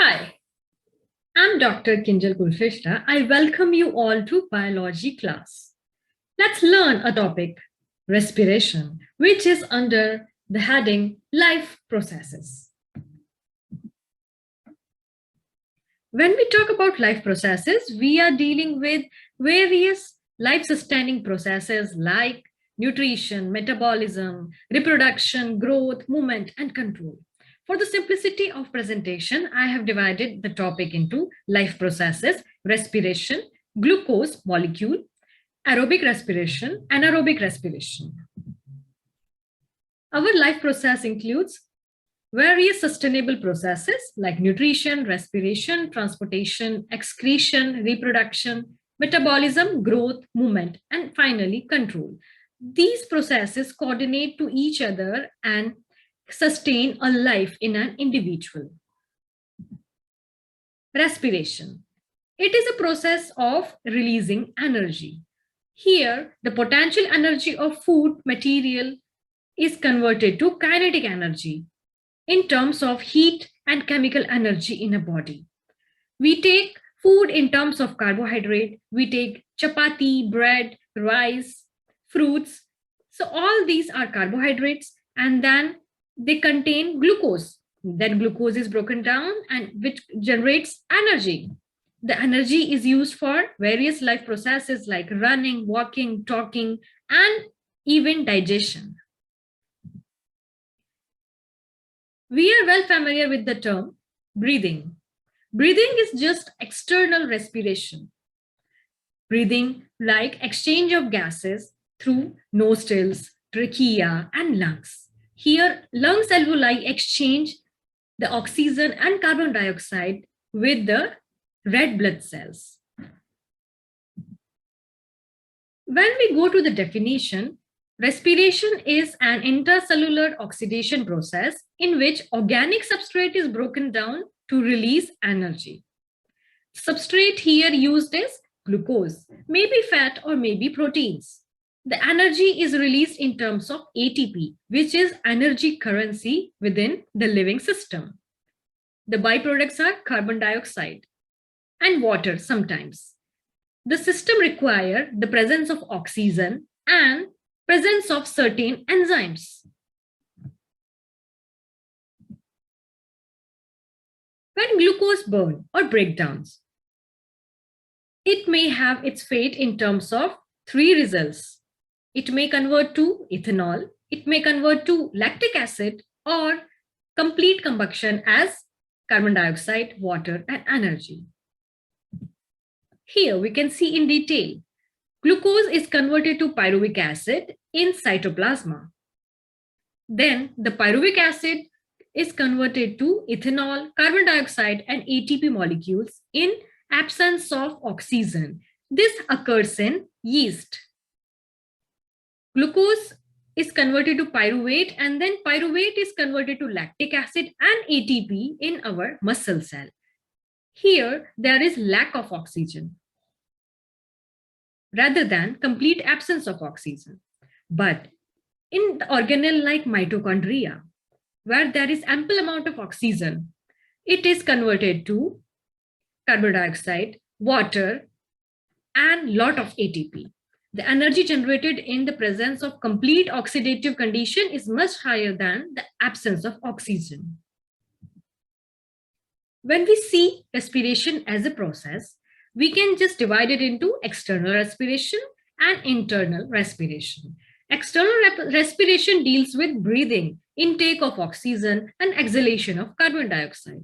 Hi, I'm Dr. Kinjal Kulshrestha. I welcome you all to biology class. Let's learn a topic, respiration, which is under the heading life processes. When we talk about life processes, we are dealing with various life-sustaining processes like nutrition, metabolism, reproduction, growth, movement, and control. For the simplicity of presentation, I have divided the topic into life processes, respiration, glucose molecule, aerobic respiration, anaerobic respiration. Our life process includes various sustainable processes like nutrition, respiration, transportation, excretion, reproduction, metabolism, growth, movement, and finally control. These processes coordinate to each other and sustain a life in an individual. Respiration. It is a process of releasing energy. Here, the potential energy of food material is converted to kinetic energy in terms of heat and chemical energy in a body. We take food in terms of carbohydrate, we take chapati, bread, rice, fruits. So all these are carbohydrates and then they contain glucose. That glucose is broken down and which generates energy. The energy is used for various life processes like running, walking, talking, and even digestion. We are well familiar with the term breathing. Breathing is just external respiration. Breathing like exchange of gases through nostrils, trachea, and lungs. Here, lungs alveoli exchange the oxygen and carbon dioxide with the red blood cells. When we go to the definition, respiration is an intracellular oxidation process in which organic substrate is broken down to release energy. Substrate here used is glucose, maybe fat or maybe proteins. The energy is released in terms of ATP, which is energy currency within the living system. The byproducts are carbon dioxide and water sometimes. The system requires the presence of oxygen and presence of certain enzymes. When glucose burn or breakdowns, it may have its fate in terms of three results. It may convert to ethanol, it may convert to lactic acid, or complete combustion as carbon dioxide, water, and energy. Here we can see in detail. Glucose is converted to pyruvic acid in cytoplasm. Then the pyruvic acid is converted to ethanol, carbon dioxide, and ATP molecules in absence of oxygen. This occurs in yeast. Glucose is converted to pyruvate and then pyruvate is converted to lactic acid and ATP in our muscle cell. Here, there is lack of oxygen rather than complete absence of oxygen. But in the organelle like mitochondria, where there is ample amount of oxygen, it is converted to carbon dioxide, water, and lot of ATP. The energy generated in the presence of complete oxidative condition is much higher than the absence of oxygen. When we see respiration as a process, we can just divide it into external respiration and internal respiration. External respiration deals with breathing, intake of oxygen, and exhalation of carbon dioxide.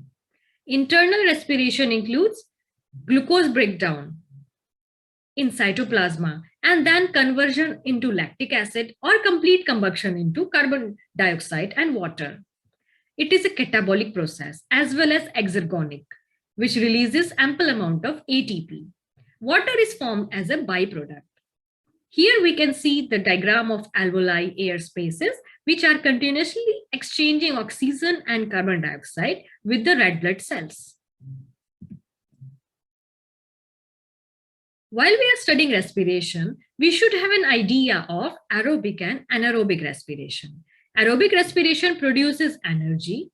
Internal respiration includes glucose breakdown in cytoplasm and then conversion into lactic acid or complete combustion into carbon dioxide and water. It is a catabolic process as well as exergonic, which releases ample amount of ATP. Water is formed as a byproduct. Here we can see the diagram of alveoli air spaces, which are continuously exchanging oxygen and carbon dioxide with the red blood cells. While we are studying respiration, we should have an idea of aerobic and anaerobic respiration. Aerobic respiration produces energy,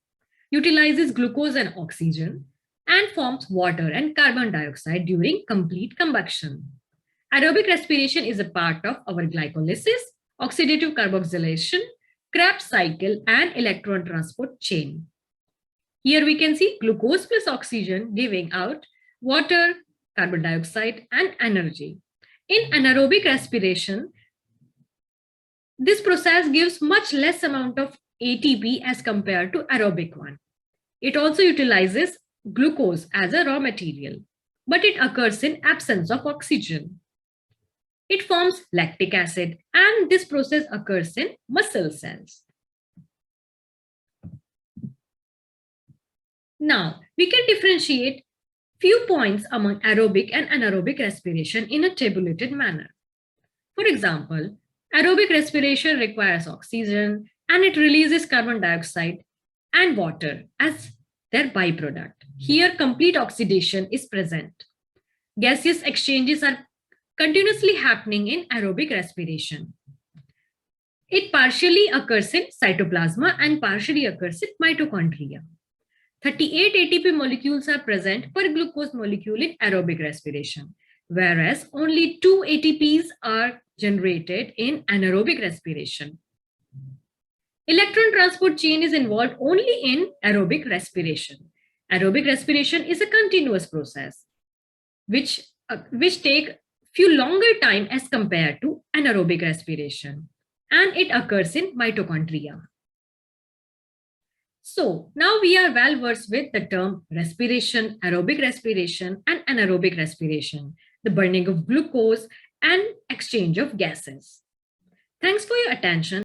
utilizes glucose and oxygen. and forms water and carbon dioxide during complete combustion. Aerobic respiration is a part of our glycolysis, oxidative carboxylation, Krebs cycle, and electron transport chain. Here we can see glucose plus oxygen giving out water, carbon dioxide, and energy. In anaerobic respiration, this process gives much less amount of ATP as compared to aerobic one. It also utilizes glucose as a raw material, but it occurs in absence of oxygen. It forms lactic acid, and this process occurs in muscle cells. Now, we can differentiate few points among aerobic and anaerobic respiration in a tabulated manner. For example, aerobic respiration requires oxygen and it releases carbon dioxide and water as their byproduct. Here, complete oxidation is present. Gaseous exchanges are continuously happening in aerobic respiration. It partially occurs in cytoplasm and partially occurs in mitochondria. 38 ATP molecules are present per glucose molecule in aerobic respiration, whereas only 2 ATPs are generated in anaerobic respiration. Electron transport chain is involved only in aerobic respiration. Aerobic respiration is a continuous process, which take few longer time as compared to anaerobic respiration, and it occurs in mitochondria. So now we are well versed with the term respiration, aerobic respiration, and anaerobic respiration, the burning of glucose and exchange of gases. Thanks for your attention.